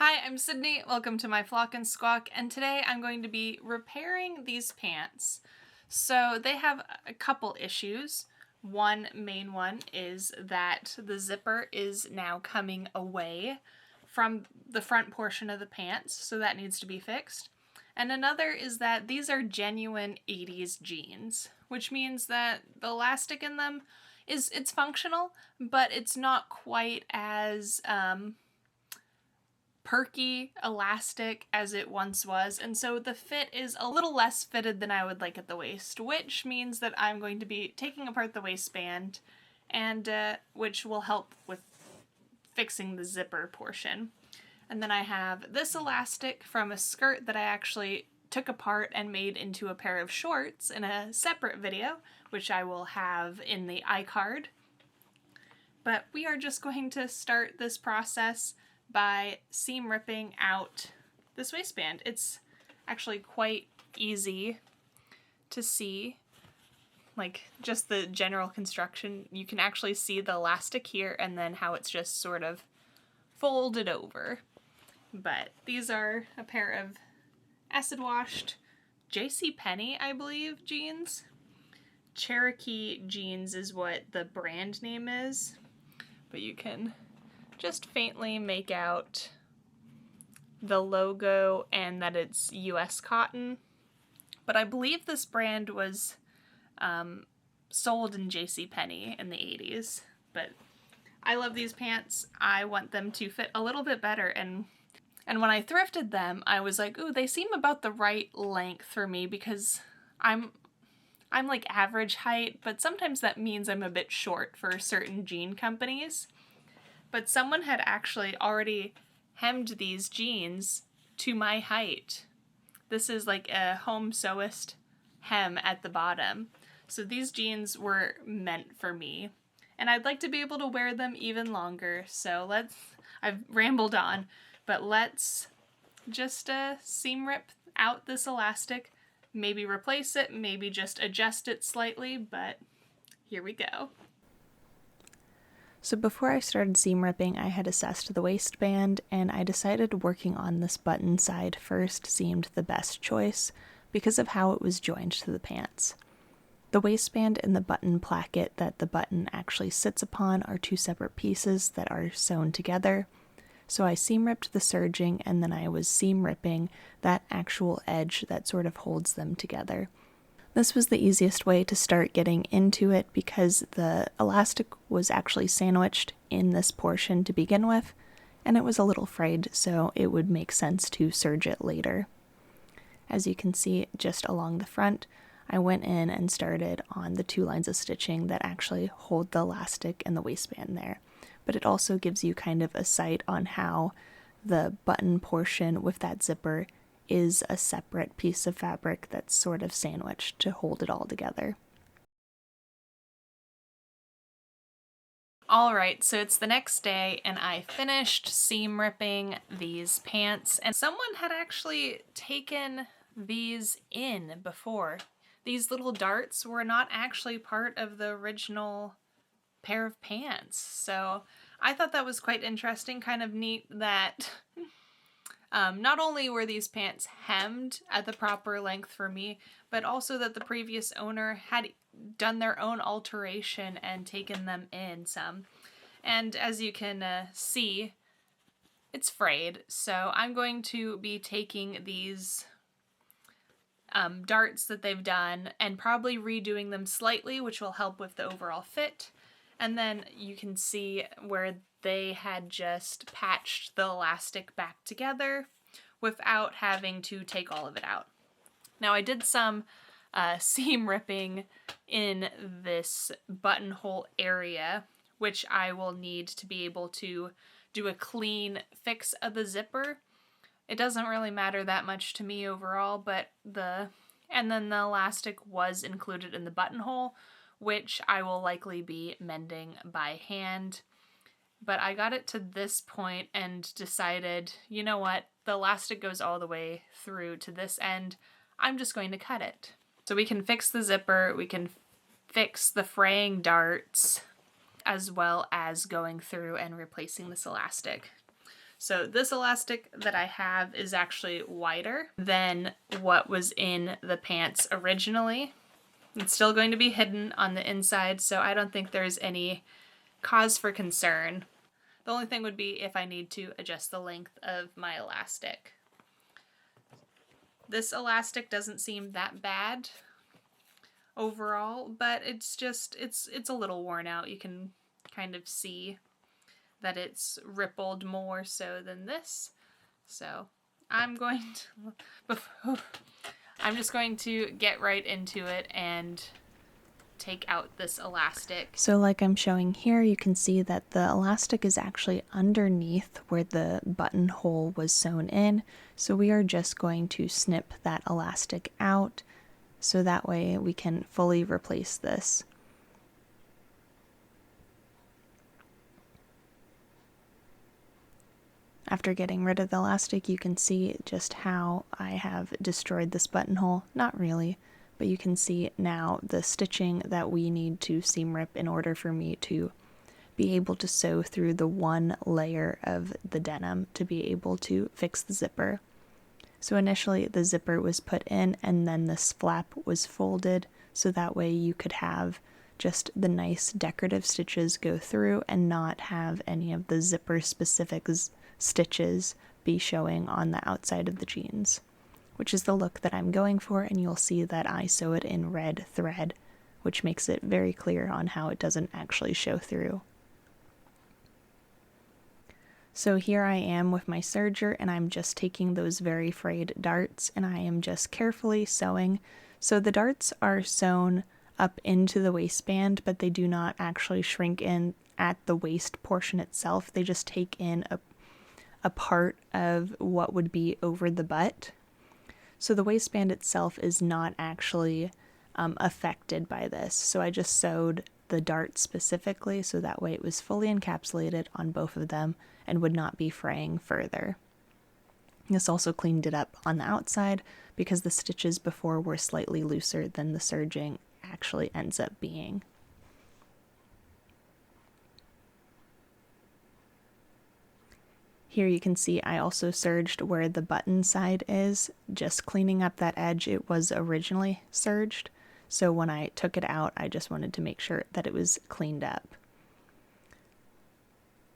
Hi, I'm Sydney. Welcome to my Flock and Squawk, and today I'm going to be repairing these pants. So they have a couple issues. One main one is that the zipper is now coming away from the front portion of the pants, so that needs to be fixed. And another is that these are genuine 80s jeans, which means that the elastic in them it's functional, but it's not quite as perky, elastic as it once was, and so the fit is a little less fitted than I would like at the waist, which means that I'm going to be taking apart the waistband, and which will help with fixing the zipper portion. And then I have this elastic from a skirt that I actually took apart and made into a pair of shorts in a separate video, which I will have in the iCard. But we are just going to start this process by seam ripping out this waistband. It's actually quite easy to see, like just the general construction. You can actually see the elastic here and then how it's just sort of folded over. But these are a pair of acid washed JCPenney, I believe, jeans. Cherokee jeans is what the brand name is, but you can just faintly make out the logo and that it's US cotton. But I believe this brand was sold in JCPenney in the 80s. But I love these pants. I want them to fit a little bit better, and when I thrifted them, I was like, ooh, they seem about the right length for me because I'm like average height, but sometimes that means I'm a bit short for certain jean companies. But someone had actually already hemmed these jeans to my height. This is like a home sewist hem at the bottom. So these jeans were meant for me. And I'd like to be able to wear them even longer. So I've rambled on, but let's just seam rip out this elastic. Maybe replace it, maybe just adjust it slightly, but here we go. So before I started seam ripping, I had assessed the waistband, and I decided working on this button side first seemed the best choice because of how it was joined to the pants. The waistband and the button placket that the button actually sits upon are two separate pieces that are sewn together. So I seam ripped the serging, and then I was seam ripping that actual edge that sort of holds them together. This was the easiest way to start getting into it because the elastic was actually sandwiched in this portion to begin with, and it was a little frayed, so it would make sense to serge it later. As you can see, just along the front, I went in and started on the two lines of stitching that actually hold the elastic and the waistband there. But it also gives you kind of a sight on how the button portion with that zipper is a separate piece of fabric that's sort of sandwiched to hold it all together. Alright, so it's the next day and I finished seam ripping these pants, and someone had actually taken these in before. These little darts were not actually part of the original pair of pants, so I thought that was quite interesting, kind of neat that not only were these pants hemmed at the proper length for me, but also that the previous owner had done their own alteration and taken them in some. And as you can see, it's frayed, so I'm going to be taking these darts that they've done and probably redoing them slightly, which will help with the overall fit. And then you can see where they had just patched the elastic back together without having to take all of it out. Now I did some seam ripping in this buttonhole area, which I will need to be able to do a clean fix of the zipper. It doesn't really matter that much to me overall, but and then the elastic was included in the buttonhole, which I will likely be mending by hand. But I got it to this point and decided, you know what, the elastic goes all the way through to this end. I'm just going to cut it. So we can fix the zipper, we can fix the fraying darts, as well as going through and replacing this elastic. So this elastic that I have is actually wider than what was in the pants originally. It's still going to be hidden on the inside, so I don't think there's any cause for concern. The only thing would be if I need to adjust the length of my elastic. This elastic doesn't seem that bad overall, but it's just, it's a little worn out. You can kind of see that it's rippled more so than this. So I'm just going to get right into it and take out this elastic. So like I'm showing here, you can see that the elastic is actually underneath where the buttonhole was sewn in. So we are just going to snip that elastic out so that way we can fully replace this. After getting rid of the elastic, you can see just how I have destroyed this buttonhole. Not really, but you can see now the stitching that we need to seam rip in order for me to be able to sew through the one layer of the denim to be able to fix the zipper. So initially the zipper was put in and then this flap was folded so that way you could have just the nice decorative stitches go through and not have any of the zipper specific stitches be showing on the outside of the jeans, which is the look that I'm going for, and you'll see that I sew it in red thread, which makes it very clear on how it doesn't actually show through. So here I am with my serger, and I'm just taking those very frayed darts and I am just carefully sewing. So the darts are sewn up into the waistband, but they do not actually shrink in at the waist portion itself. They just take in a part of what would be over the butt. So the waistband itself is not actually affected by this. So I just sewed the dart specifically so that way it was fully encapsulated on both of them and would not be fraying further. This also cleaned it up on the outside because the stitches before were slightly looser than the serging actually ends up being. Here you can see I also serged where the button side is, just cleaning up that edge. It was originally serged, so when I took it out, I just wanted to make sure that it was cleaned up.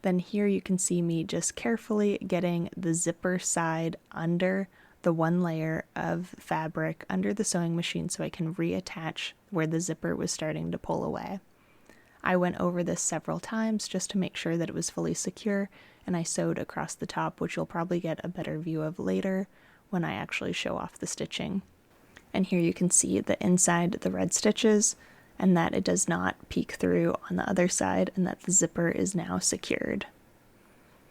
Then here you can see me just carefully getting the zipper side under the one layer of fabric under the sewing machine so I can reattach where the zipper was starting to pull away. I went over this several times just to make sure that it was fully secure, and I sewed across the top, which you'll probably get a better view of later when I actually show off the stitching. And here you can see the inside, the red stitches, and that it does not peek through on the other side, and that the zipper is now secured.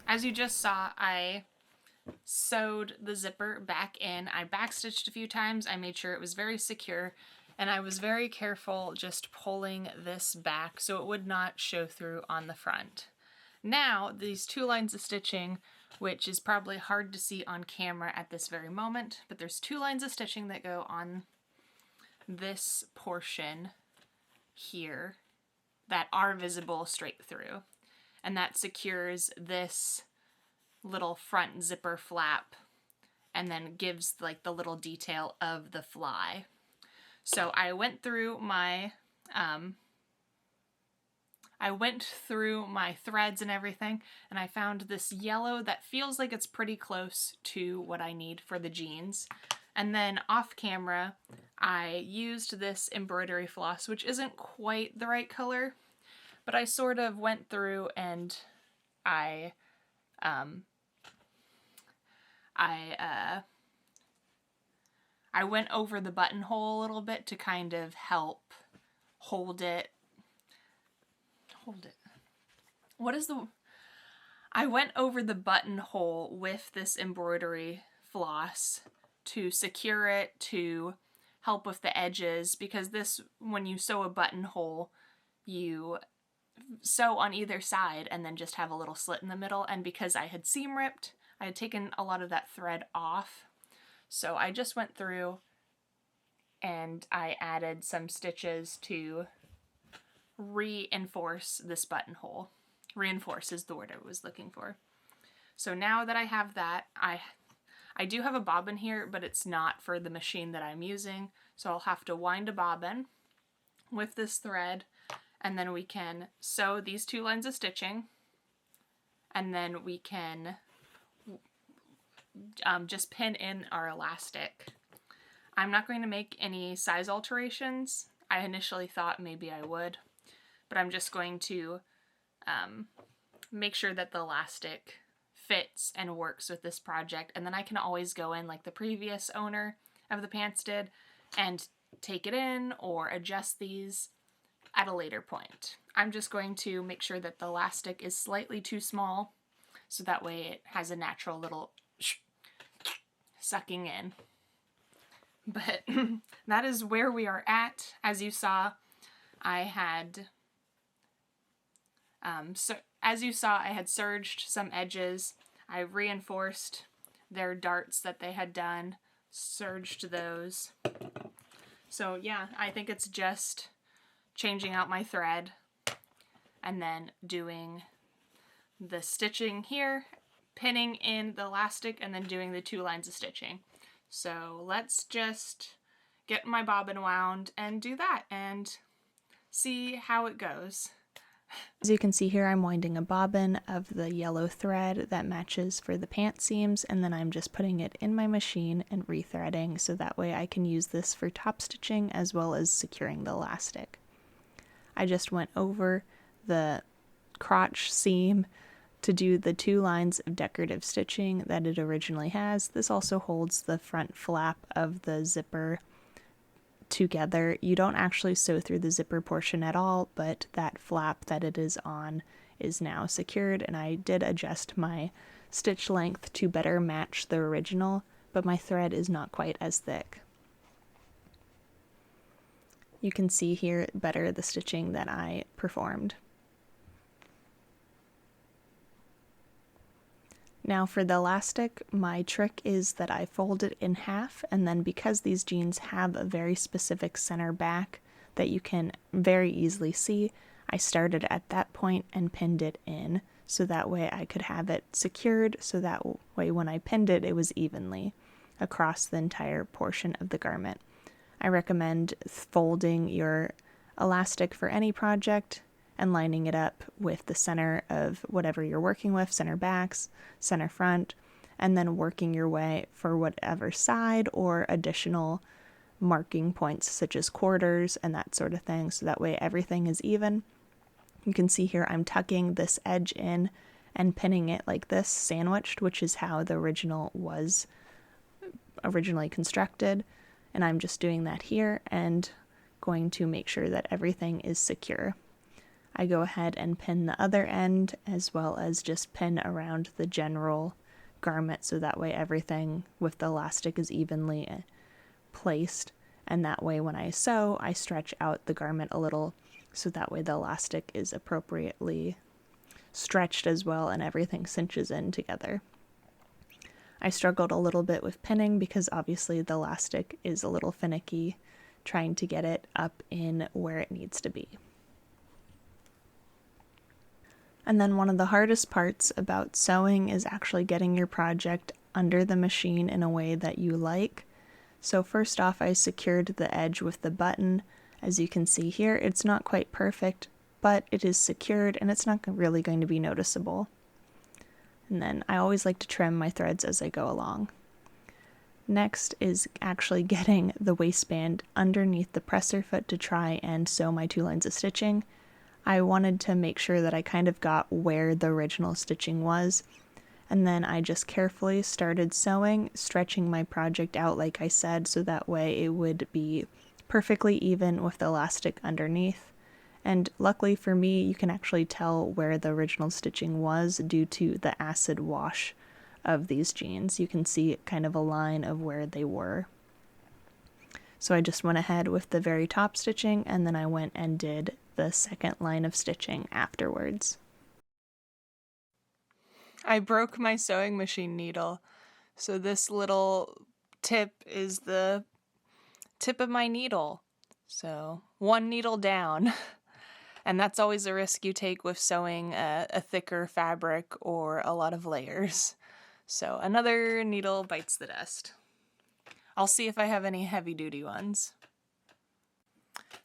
As you just saw, I sewed the zipper back in. I backstitched a few times. I made sure it was very secure, and I was very careful just pulling this back so it would not show through on the front. Now, these two lines of stitching, which is probably hard to see on camera at this very moment, but there's two lines of stitching that go on this portion here that are visible straight through, and that secures this little front zipper flap and then gives like the little detail of the fly. So I went through my threads and everything, and I found this yellow that feels like it's pretty close to what I need for the jeans. And then off camera, I used this embroidery floss, which isn't quite the right color, but I sort of went through and I went over the buttonhole a little bit to kind of help hold it. I went over the buttonhole with this embroidery floss to secure it, to help with the edges, because this, when you sew a buttonhole, you sew on either side and then just have a little slit in the middle, and because I had seam ripped, I had taken a lot of that thread off, so I just went through and I added some stitches to reinforce this buttonhole. Reinforce is the word I was looking for. So now that I have that, I do have a bobbin here, but it's not for the machine that I'm using. So I'll have to wind a bobbin with this thread, and then we can sew these 2 lines of stitching, and then we can just pin in our elastic. I'm not going to make any size alterations. I initially thought maybe I would, but I'm just going to make sure that the elastic fits and works with this project, and then I can always go in like the previous owner of the pants did and take it in or adjust these at a later point. I'm just going to make sure that the elastic is slightly too small so that way it has a natural little sucking in. But that is where we are at. As you saw, I had serged some edges. I reinforced their darts that they had done, serged those. So yeah, I think it's just changing out my thread and then doing the stitching here, pinning in the elastic, and then doing the 2 lines of stitching. So let's just get my bobbin wound and do that and see how it goes. As you can see here, I'm winding a bobbin of the yellow thread that matches for the pant seams, and then I'm just putting it in my machine and rethreading so that way I can use this for top stitching as well as securing the elastic. I just went over the crotch seam to do the 2 lines of decorative stitching that it originally has. This also holds the front flap of the zipper together. You don't actually sew through the zipper portion at all, but that flap that it is on is now secured, and I did adjust my stitch length to better match the original, but my thread is not quite as thick. You can see here better the stitching that I performed. Now for the elastic, my trick is that I fold it in half, and then because these jeans have a very specific center back that you can very easily see, I started at that point and pinned it in, so that way I could have it secured, so that way when I pinned it, it was evenly across the entire portion of the garment. I recommend folding your elastic for any project and lining it up with the center of whatever you're working with, center backs, center front, and then working your way for whatever side or additional marking points such as quarters and that sort of thing, so that way everything is even. You can see here I'm tucking this edge in and pinning it like this, sandwiched, which is how the original was originally constructed, and I'm just doing that here and going to make sure that everything is secure. I go ahead and pin the other end as well as just pin around the general garment so that way everything with the elastic is evenly placed, and that way when I sew I stretch out the garment a little so that way the elastic is appropriately stretched as well and everything cinches in together. I struggled a little bit with pinning because obviously the elastic is a little finicky trying to get it up in where it needs to be. And then one of the hardest parts about sewing is actually getting your project under the machine in a way that you like. So first off, I secured the edge with the button. As you can see here, it's not quite perfect, but it is secured and it's not really going to be noticeable. And then I always like to trim my threads as I go along. Next is actually getting the waistband underneath the presser foot to try and sew my 2 lines of stitching. I wanted to make sure that I kind of got where the original stitching was, and then I just carefully started sewing, stretching my project out like I said, so that way it would be perfectly even with the elastic underneath. And luckily for me, you can actually tell where the original stitching was due to the acid wash of these jeans. You can see kind of a line of where they were. So I just went ahead with the very top stitching, and then I went and did the second line of stitching afterwards. I broke my sewing machine needle, so this little tip is the tip of my needle. So 1 needle down. And that's always a risk you take with sewing a thicker fabric or a lot of layers. So another needle bites the dust. I'll see if I have any heavy-duty ones.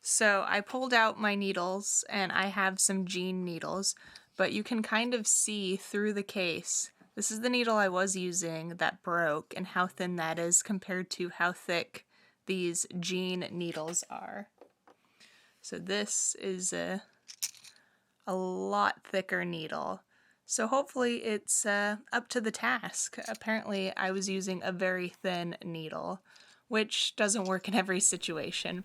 So I pulled out my needles, and I have some jean needles, but you can kind of see through the case. This is the needle I was using that broke, and how thin that is compared to how thick these jean needles are. So this is a lot thicker needle. So hopefully it's up to the task. Apparently I was using a very thin needle, which doesn't work in every situation.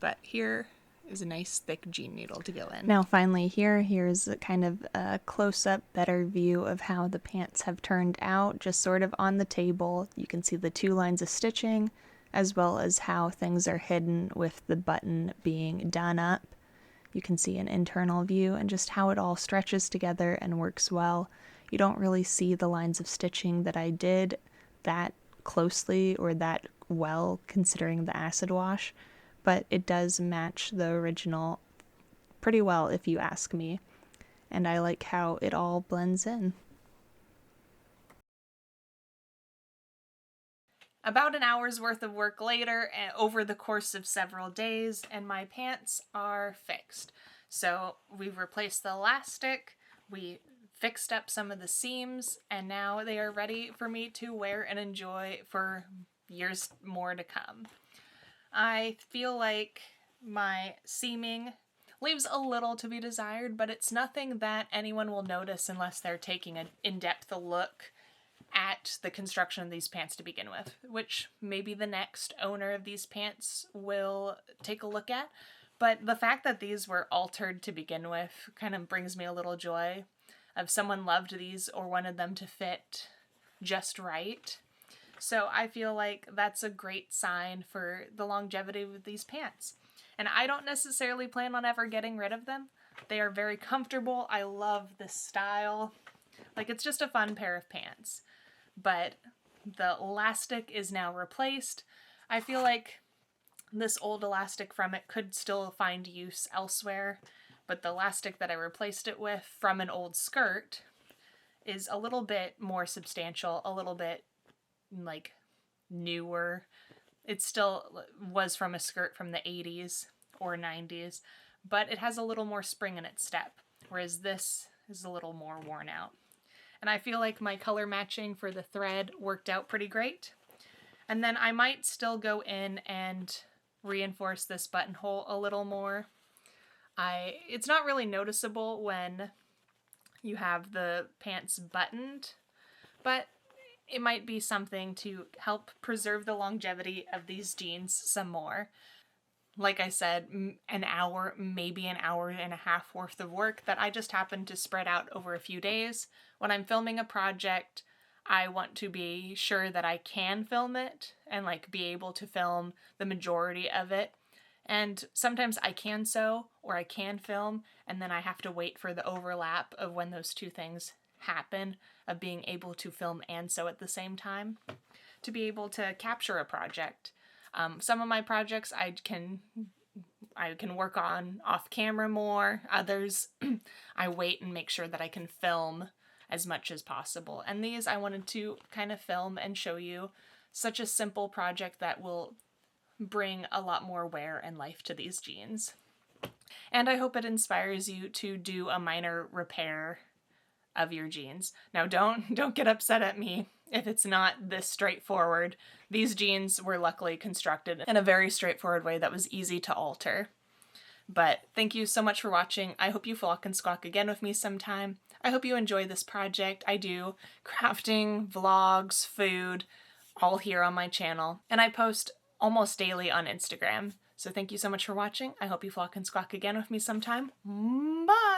But here is a nice thick jean needle to go in. Now finally here's a kind of a close-up, better view of how the pants have turned out, just sort of on the table. You can see the 2 lines of stitching, as well as how things are hidden with the button being done up. You can see an internal view and just how it all stretches together and works well. You don't really see the lines of stitching that I did that closely or that well considering the acid wash, but it does match the original pretty well if you ask me, and I like how it all blends in. About an hour's worth of work later, and over the course of several days, and my pants are fixed. So we've replaced the elastic, we fixed up some of the seams, and now they are ready for me to wear and enjoy for years more to come. I feel like my seaming leaves a little to be desired, but it's nothing that anyone will notice unless they're taking an in-depth look at the construction of these pants to begin with, which maybe the next owner of these pants will take a look at. But the fact that these were altered to begin with kind of brings me a little joy of someone loved these or wanted them to fit just right. So I feel like that's a great sign for the longevity of these pants. And I don't necessarily plan on ever getting rid of them. They are very comfortable. I love this style. Like, it's just a fun pair of pants. But the elastic is now replaced. I feel like this old elastic from it could still find use elsewhere, but the elastic that I replaced it with from an old skirt is a little bit more substantial, a little bit like newer. It still was from a skirt from the 80s or 90s, but it has a little more spring in its step, whereas this is a little more worn out. And I feel like my color matching for the thread worked out pretty great. And then I might still go in and reinforce this buttonhole a little more. It's not really noticeable when you have the pants buttoned, but it might be something to help preserve the longevity of these jeans some more. Like I said, an hour, maybe an hour and a half worth of work that I just happened to spread out over a few days. When I'm filming a project, I want to be sure that I can film it and like be able to film the majority of it. And sometimes I can sew or I can film, and then I have to wait for the overlap of when those two things happen, of being able to film and sew at the same time to be able to capture a project. Some of my projects I can work on off camera more. Others I wait and make sure that I can film as much as possible. And these I wanted to kind of film and show you such a simple project that will bring a lot more wear and life to these jeans. And I hope it inspires you to do a minor repair of your jeans. Now don't get upset at me if it's not this straightforward. These jeans were luckily constructed in a very straightforward way that was easy to alter. But thank you so much for watching. I hope you flock and squawk again with me sometime. I hope you enjoy this project. I do crafting, vlogs, food, all here on my channel. And I post almost daily on Instagram. So thank you so much for watching. I hope you flock and squawk again with me sometime. Bye!